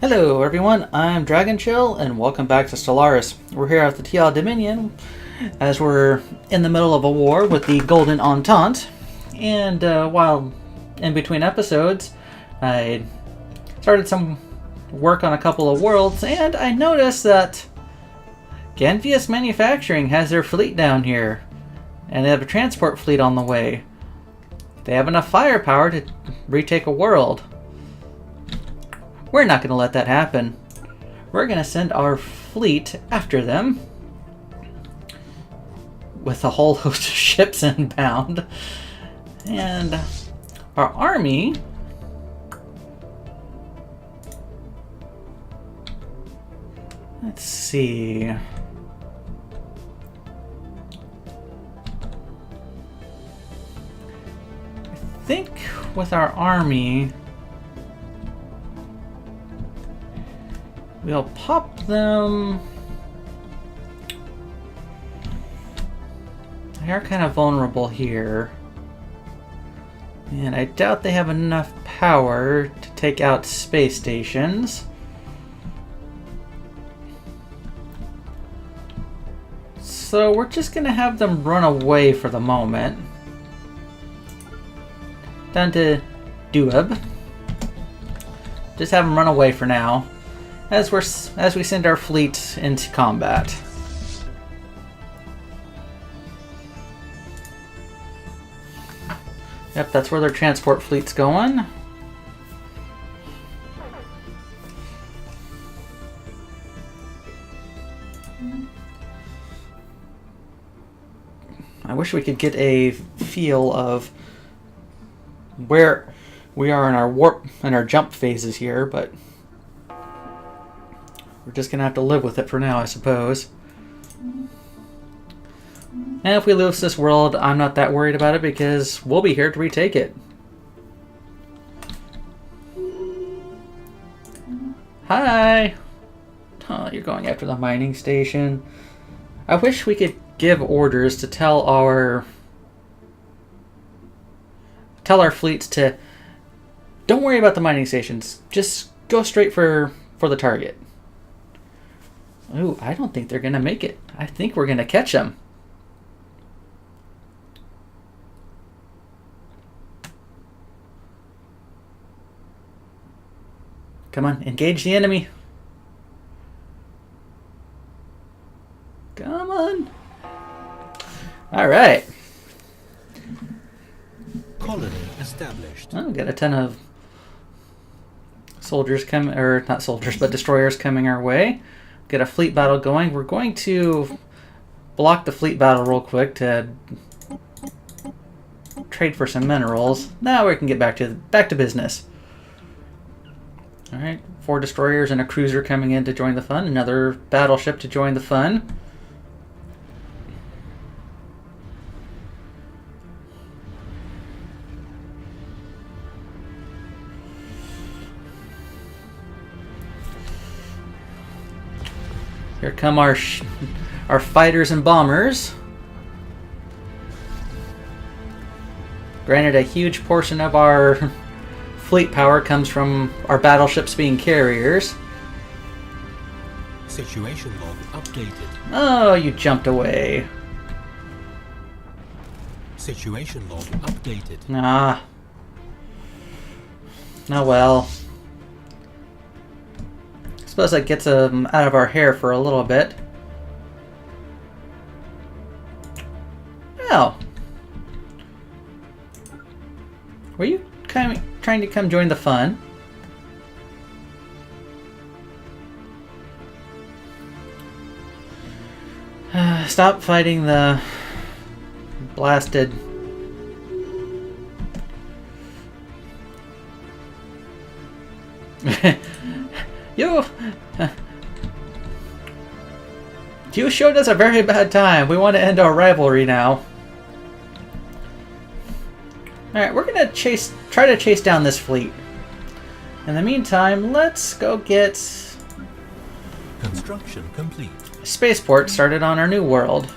Hello everyone, I'm Dragon Chill and welcome back to Stellaris. We're here at the Tiyal Dominion as we're in the middle of a war with the Golden Entente. And while in between episodes, I started some work on a couple of worlds and I noticed that Ganvius Manufacturing has their fleet down here. And they have a transport fleet on the way. They have enough firepower to retake a world. We're not going to let that happen. We're going to send our fleet after them with a whole host of ships inbound. And our army let's see. I think with our army we'll pop them. They are kind of vulnerable here. And I doubt they have enough power to take out space stations. So we're just going to have them run away for the moment. Down to Dueb. Just have them run away for now. As we send our fleet into combat. Yep, that's where their transport fleet's going. I wish we could get a feel of where we are in our warp and our jump phases here, but we're just going to have to live with it for now, I suppose. And if we lose this world, I'm not that worried about it because we'll be here to retake it. Hi! Oh, you're going after the mining station. I wish we could give orders to tell our fleets to don't worry about the mining stations. Just go straight for the target. Ooh, I don't think they're going to make it. I think we're going to catch them. Come on, engage the enemy. Come on. All right. Colony established. Oh, we got a ton of soldiers coming, or not soldiers, but destroyers coming our way. Get a fleet battle going. We're going to block the fleet battle real quick to trade for some minerals. Now we can get back to business. All right, 4 destroyers and a cruiser coming in to join the fun. Another battleship to join the fun. Here come our fighters and bombers. Granted, a huge portion of our fleet power comes from our battleships being carriers. Situation log updated. Oh, you jumped away. Situation log updated. Ah. Oh well. Suppose that gets them out of our hair for a little bit. Oh. Were you trying to come join the fun? Stop fighting the blasted... You showed us a very bad time. We want to end our rivalry now. Alright, we're gonna try to chase down this fleet. In the meantime, let's go get Construction complete. a spaceport started on our new world.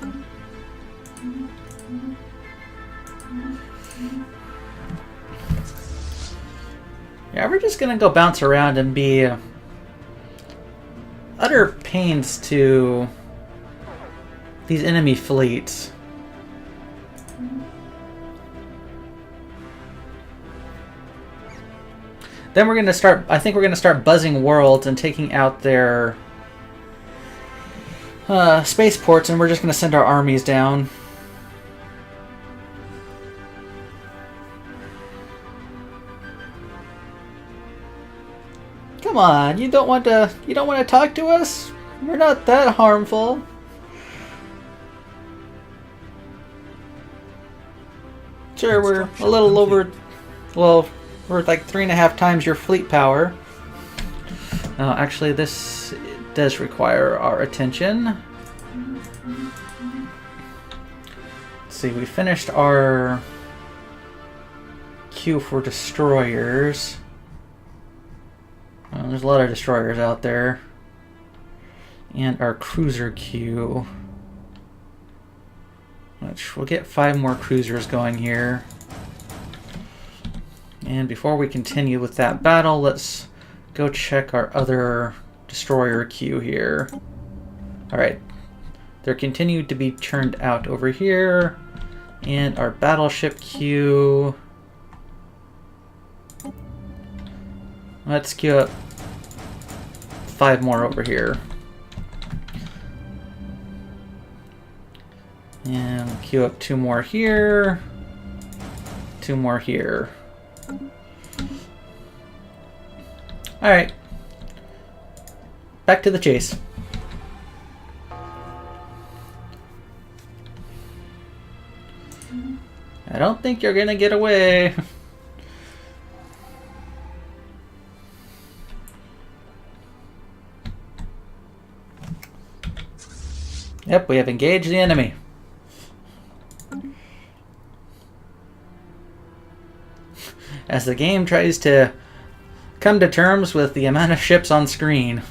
Yeah, we're just gonna go bounce around and be utter pains to these enemy fleets. Then we're going to start, I think we're going to start buzzing worlds and taking out their spaceports, and we're just going to send our armies down. Come on, you don't want to talk to us? We're not that harmful. Sure, we're a little over, well, we're like 3.5 times your fleet power. Actually, this does require our attention. Let's see, we finished our queue for destroyers. There's a lot of destroyers out there. And our cruiser queue. Which we'll get 5 more cruisers going here. And before we continue with that battle, let's go check our other destroyer queue here. Alright. They're continued to be churned out over here. And our battleship queue. Let's queue up 5 more over here. And queue up 2 more here. 2 more here. Alright. Back to the chase. I don't think you're gonna get away. Yep, we have engaged the enemy. As the game tries to come to terms with the amount of ships on screen.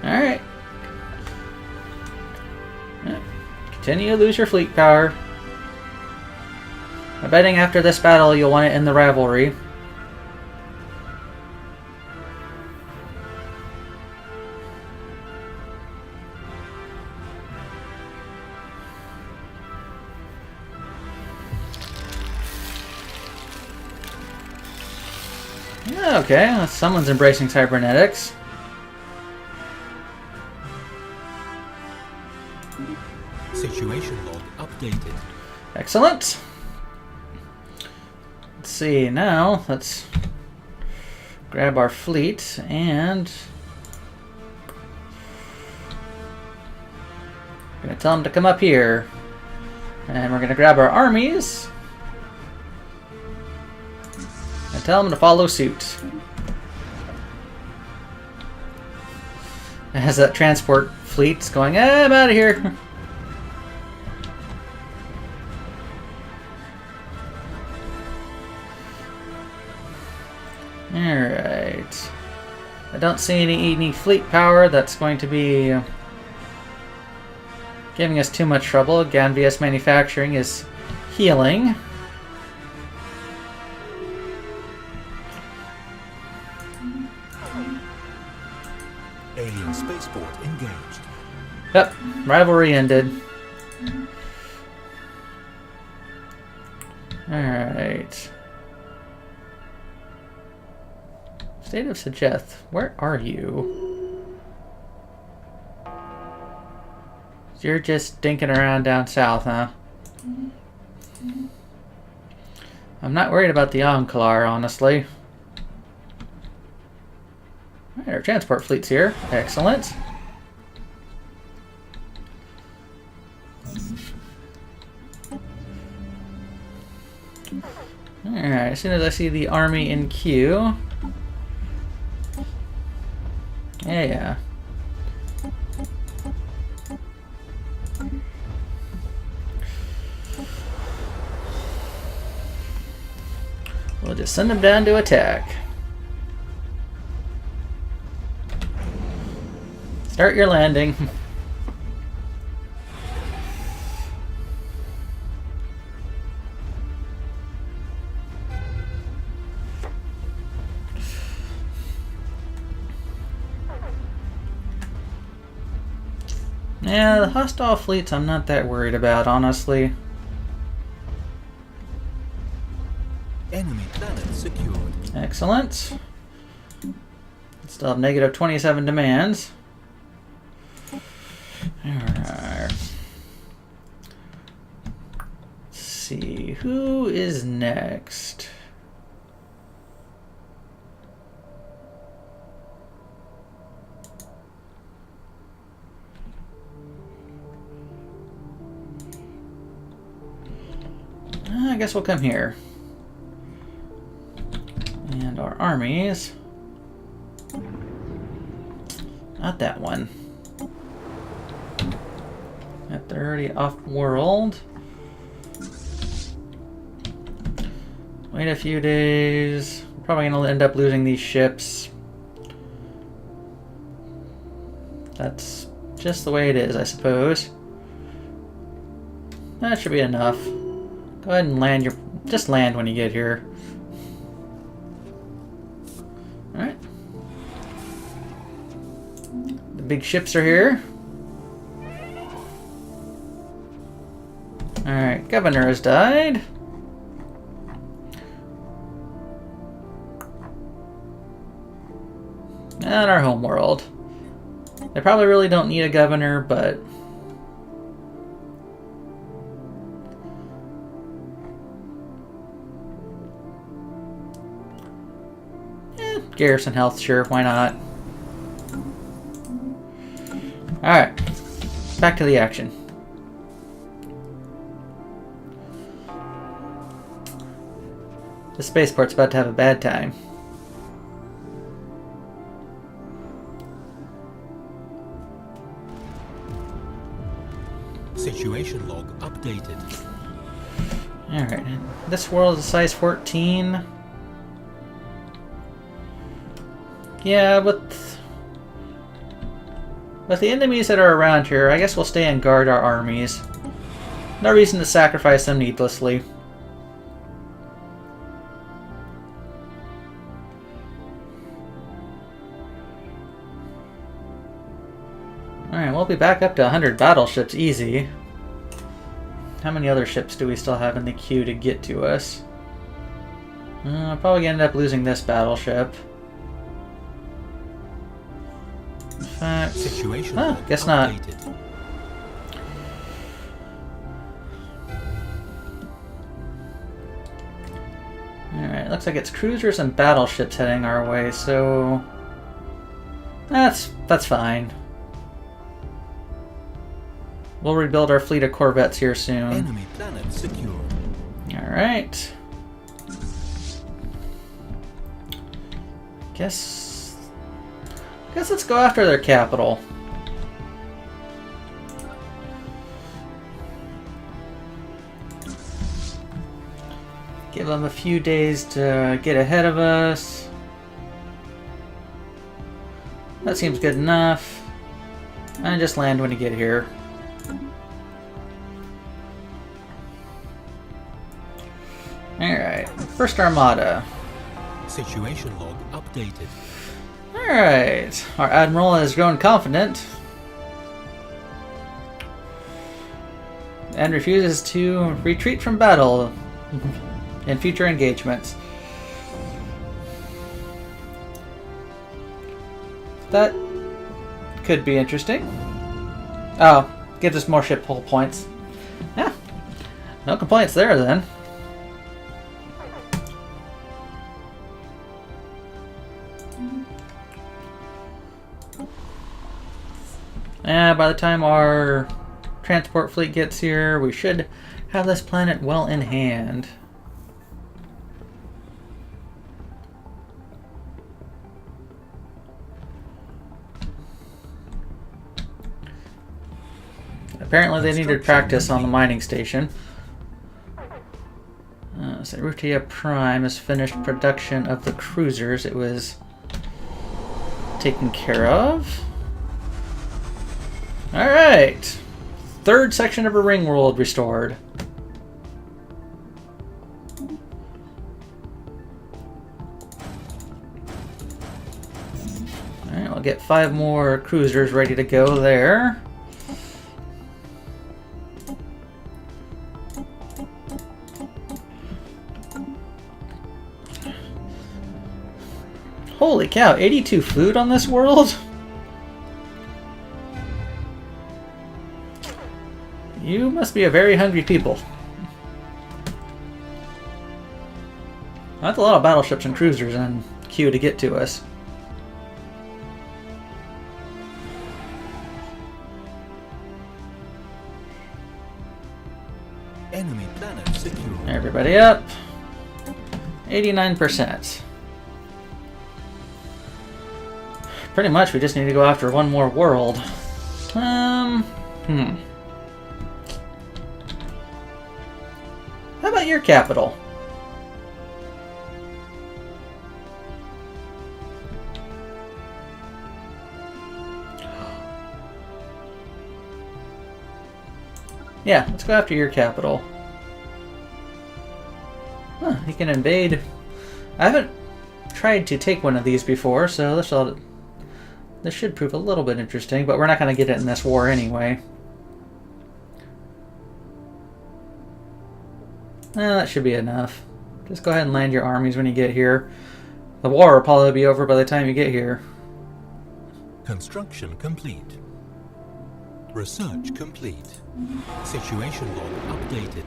Alright. Continue to lose your fleet power. I'm betting after this battle you'll want to end the rivalry. Okay, someone's embracing cybernetics. Situation log updated. Excellent. Let's see, now let's grab our fleet and we're going to tell them to come up here. And we're going to grab our armies and tell them to follow suit. As that transport fleet's going, I'm out of here. Alright. I don't see any fleet power that's going to be giving us too much trouble. Ganvius manufacturing is healing. Alien spaceport engaged. Yep, rivalry ended. Alright. State of Sajeth, where are you? You're just dinking around down south, huh? I'm not worried about the Onkalar, honestly. Alright, our transport fleet's here. Excellent. Alright, as soon as I see the army in queue. Yeah. We'll just send them down to attack. Start your landing. Yeah, the hostile fleets I'm not that worried about, honestly. Enemy planet secured. Excellent. Still have negative 27 demands. Alright. Let's see, who is next? I guess we'll come here. And our armies. Not that one. They're already off-world. Wait a few days. We're probably going to end up losing these ships. That's just the way it is, I suppose. That should be enough. Go ahead and land your... Just land when you get here. Alright. The big ships are here. Alright, Governor has died. And our home world. They probably really don't need a governor, but... garrison health, sure, why not? Alright, back to the action. The spaceport's about to have a bad time. Situation log updated. Alright, this world is size 14. Yeah, with the enemies that are around here, I guess we'll stay and guard our armies. No reason to sacrifice them needlessly. Alright, we'll be back up to 100 battleships easy. How many other ships do we still have in the queue to get to us? Probably gonna end up losing this battleship. Situation guess not. Alright, looks like it's cruisers and battleships heading our way, so that's fine. We'll rebuild our fleet of corvettes here soon. Enemy planet secured. Alright. Guess let's go after their capital. Give them a few days to get ahead of us. That seems good enough. And just land when you get here. Alright, first armada. Situation log updated. Alright, our admiral has grown confident and refuses to retreat from battle in future engagements. That could be interesting. Oh, gives us more ship hull points. Yeah, no complaints there then. By the time our transport fleet gets here, we should have this planet well in hand. Apparently they needed practice on the mining station. So Utopia Prime has finished production of the cruisers it was taken care of. Alright! Third section of a ring world restored. Alright, we'll get 5 more cruisers ready to go there. Holy cow, 82 food on this world? You must be a very hungry people. That's a lot of battleships and cruisers in queue to get to us. Enemy planet secure. Everybody up. 89%. Pretty much we just need to go after one more world. How about your capital? Yeah, let's go after your capital. Huh, you can invade. I haven't tried to take one of these before, so this should prove a little bit interesting, but we're not going to get it in this war anyway. That should be enough. Just go ahead and land your armies when you get here. The war will probably be over by the time you get here. Construction complete. Research complete. Situation log updated.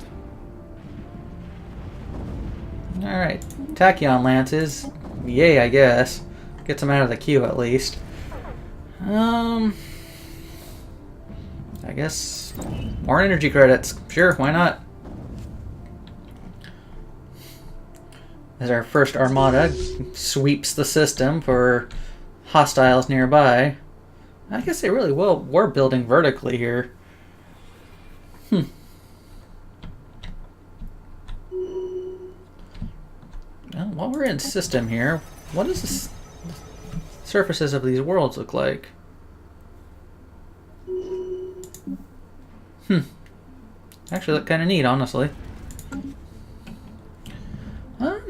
Alright, Tachyon lances. Yay, I guess. Gets them out of the queue at least. I guess more energy credits. Sure, why not? As our first armada sweeps the system for hostiles nearby. I guess they really were building vertically here. Well, while we're in system here, what does the surfaces of these worlds look like? Actually look kind of neat, honestly. Our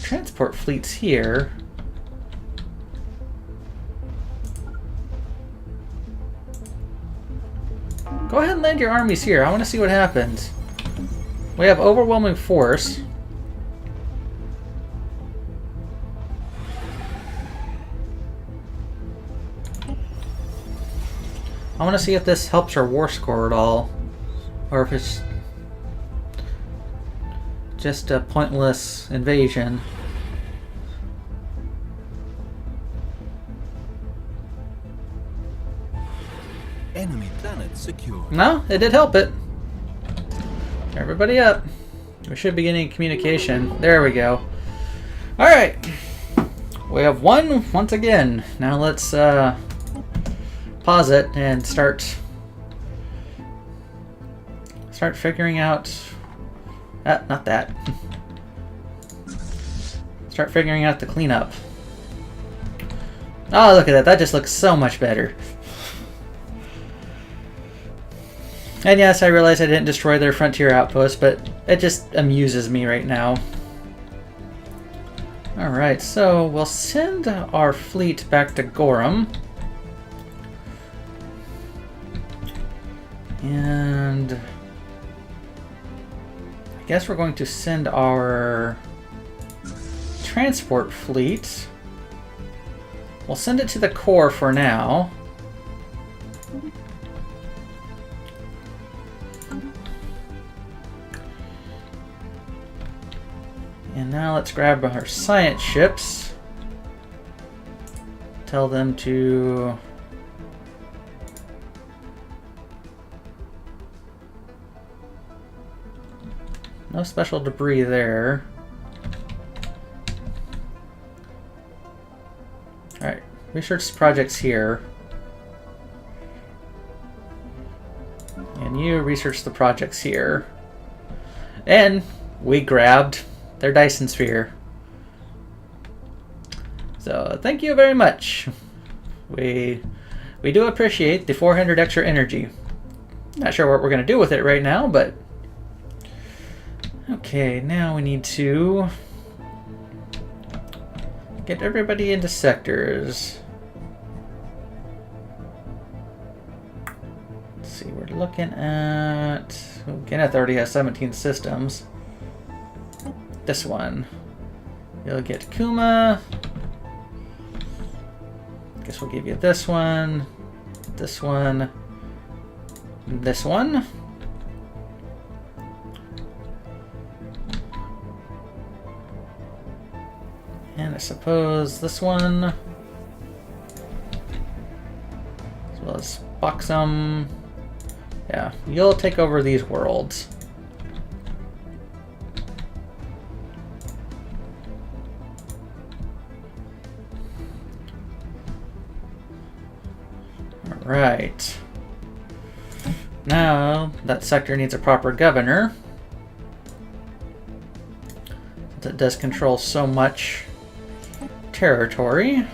transport fleet's here. Go ahead and land your armies here. I want to see what happens. We have overwhelming force. I want to see if this helps our war score at all, or if it's just a pointless invasion. Enemy planet secure. No, it did help it. Everybody up. We should be getting communication. There we go. Alright. We have won once again. Now let's pause it and start figuring out... not that. Start figuring out the cleanup. Oh, look at that. That just looks so much better. And yes, I realize I didn't destroy their frontier outpost, but it just amuses me right now. Alright, so we'll send our fleet back to Gorham. And I guess we're going to send our transport fleet. We'll send it to the core for now. And now let's grab our science ships. Tell them to... No special debris there. Alright, research projects here. And you research the projects here. And we grabbed their Dyson sphere. So thank you very much. We do appreciate the 400 extra energy. Not sure what we're going to do with it right now, but... Okay, now we need to get everybody into sectors. Let's see, we're looking at... Kenneth already has 17 systems. This one. You'll get Kuma. Guess we'll give you this one, this one, this one. And I suppose this one, as well as Boxum. Yeah, you'll take over these worlds. Right. Now, that sector needs a proper governor. That does control so much territory.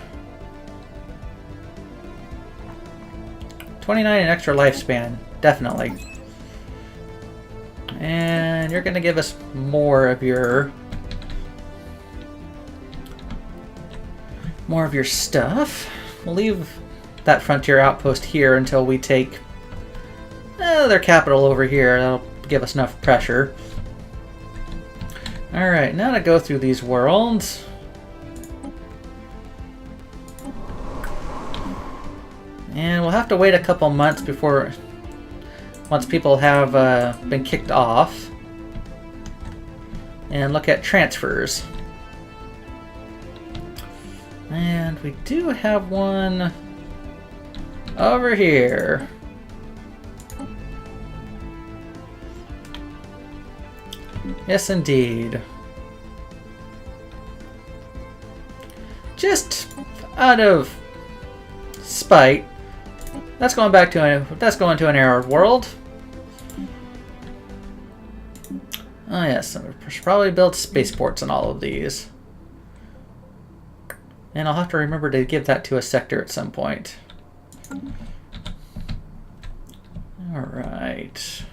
29 extra lifespan, definitely. And you're going to give us more of your stuff. We'll leave that frontier outpost here until we take their capital over here. That'll give us enough pressure. Alright, now to go through these worlds. And we'll have to wait a couple months before, once people have been kicked off, and look at transfers. And we do have one over here. Yes, indeed. Just out of spite, that's going to an error world. Oh yes, I should probably build spaceports on all of these. And I'll have to remember to give that to a sector at some point. Alright.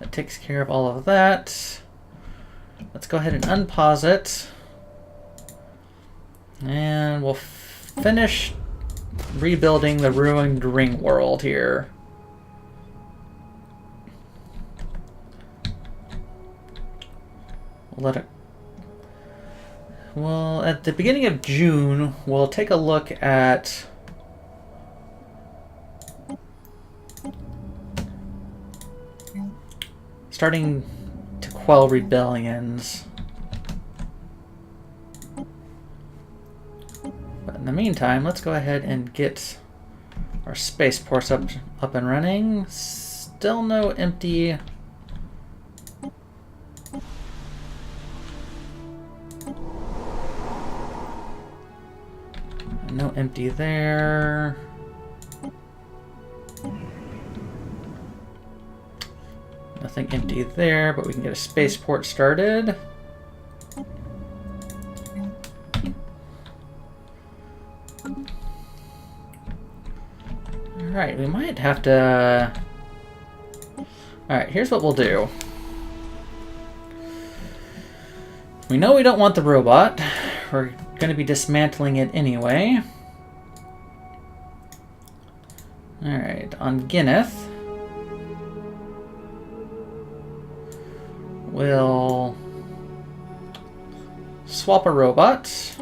That takes care of all of that. Let's go ahead and unpause it. And we'll finish rebuilding the ruined ring world here. We'll let it... Well, at the beginning of June, we'll take a look at starting to quell rebellions. But in the meantime, let's go ahead and get our spaceports up and running. Still no empty... No empty there. Nothing empty there, but we can get a spaceport started. Alright, we might have to... Alright, here's what we'll do. We know we don't want the robot. We're going to be dismantling it anyway. Alright, on Ginneth, we'll swap a robot.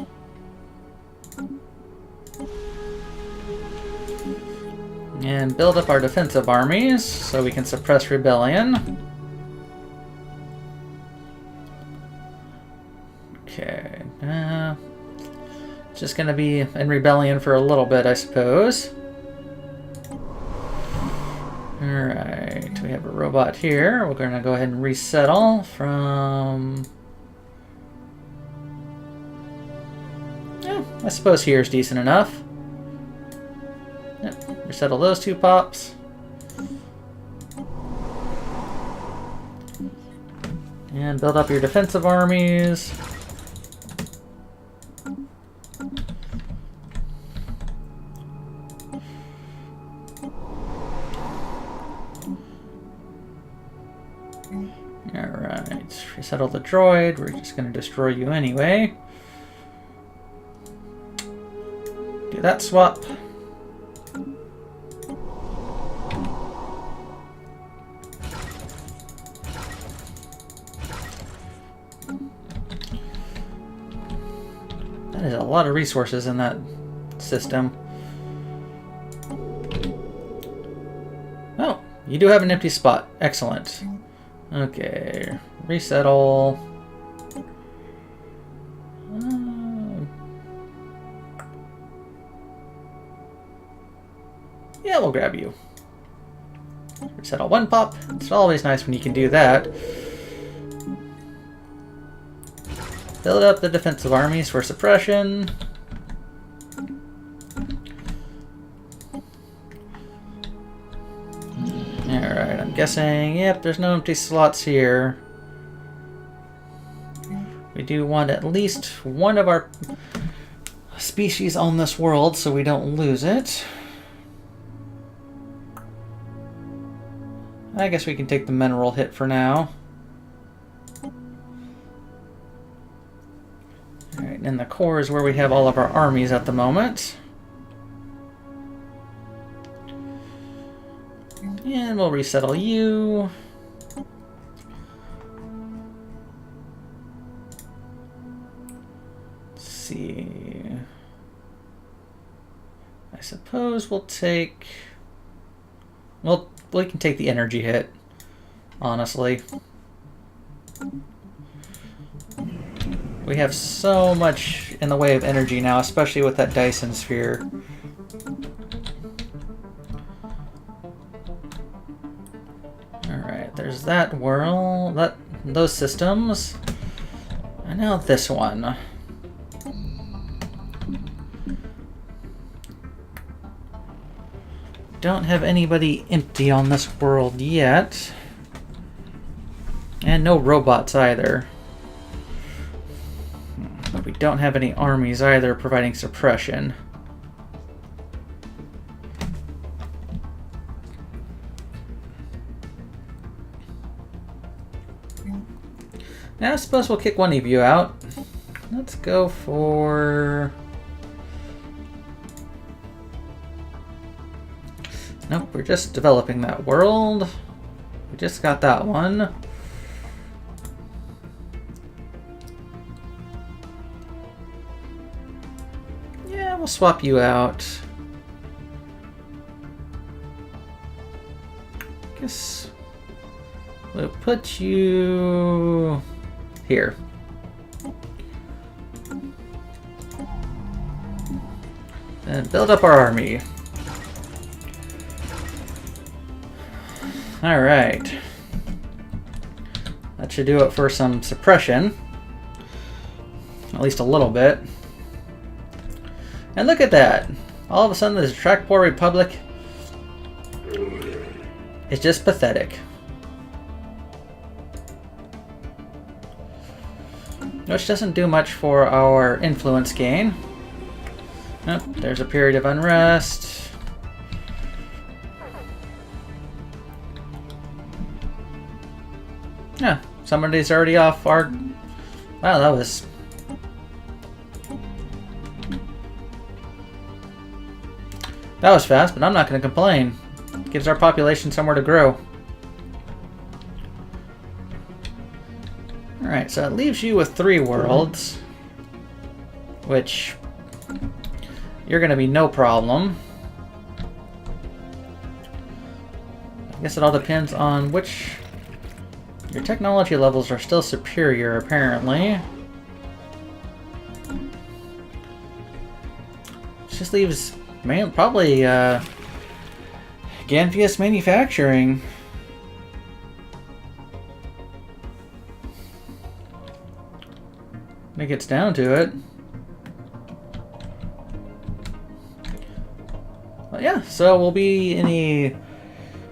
And build up our defensive armies so we can suppress rebellion. Okay, just gonna be in rebellion for a little bit, I suppose. Alright, we have a robot here. We're gonna go ahead and resettle from... I suppose here's decent enough. Yep, resettle those two pops. And build up your defensive armies. Alright, resettle the droid. We're just going to destroy you anyway. Do that swap. That is a lot of resources in that system. Oh, you do have an empty spot. Excellent. Okay, resettle. Yeah, we'll grab you. Resettle one pop. It's always nice when you can do that. Build up the defensive armies for suppression. Alright, I'm guessing, yep, there's no empty slots here. We do want at least one of our species on this world so we don't lose it. I guess we can take the mineral hit for now. Alright, and the core is where we have all of our armies at the moment. And we'll resettle you. Let's see. I suppose we'll take... Well, we can take the energy hit, honestly. We have so much in the way of energy now, especially with that Dyson sphere. Alright, there's that world, those systems. And now this one. Don't have anybody empty on this world yet. And no robots either. But we don't have any armies either providing suppression. Now I suppose we'll kick one of you out. Let's go for... Nope, we're just developing that world. We just got that one. Yeah, we'll swap you out. Guess we'll put you here. And build up our army. Alright. That should do it for some suppression. At least a little bit. And look at that! All of a sudden this Trackport Republic is just pathetic. Which doesn't do much for our influence gain. Oh, there's a period of unrest. Yeah, somebody's already off our... Wow, that was... That was fast, but I'm not going to complain. It gives our population somewhere to grow. Alright, so it leaves you with 3 worlds. Which... You're going to be no problem. I guess it all depends on which... Your technology levels are still superior, apparently. This just leaves probably Ganvius manufacturing. When it gets down to it. But yeah, so we'll be in a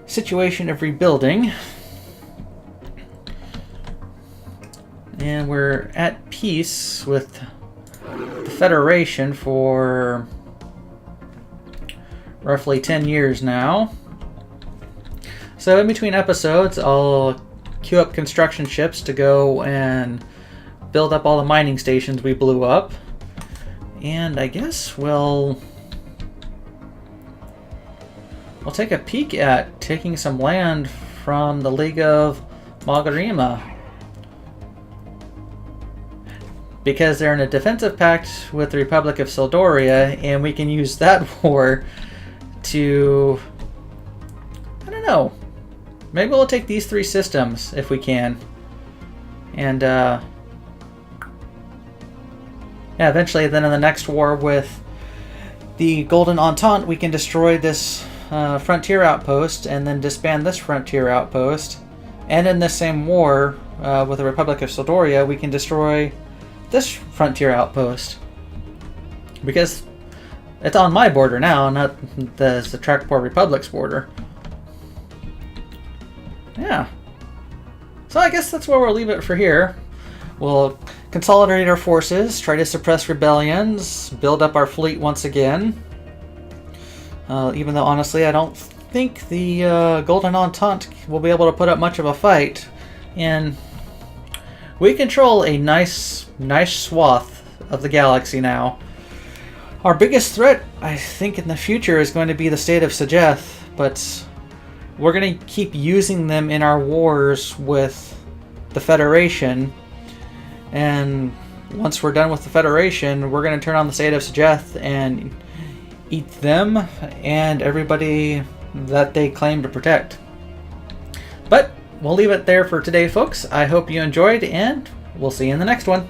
situation of rebuilding. And we're at peace with the Federation for roughly 10 years now. So in between episodes, I'll queue up construction ships to go and build up all the mining stations we blew up. And I guess we'll take a peek at taking some land from the League of Magarima, because they're in a defensive pact with the Republic of Sildoria, and we can use that war to, I don't know, maybe we'll take these 3 systems if we can. And yeah, eventually then in the next war with the Golden Entente, we can destroy this frontier outpost and then disband this frontier outpost. And in this same war with the Republic of Sildoria, we can destroy this frontier outpost, because it's on my border now, not the Trakpor Republic's border. Yeah. So I guess that's where we'll leave it for here. We'll consolidate our forces, try to suppress rebellions, build up our fleet once again. Even though honestly I don't think the Golden Entente will be able to put up much of a fight. And we control a nice swath of the galaxy now. Our biggest threat, I think, in the future is going to be the state of Sajeth, but we're going to keep using them in our wars with the Federation. And once we're done with the Federation, we're going to turn on the state of Sajeth and eat them and everybody that they claim to protect. But we'll leave it there for today, folks. I hope you enjoyed, and we'll see you in the next one.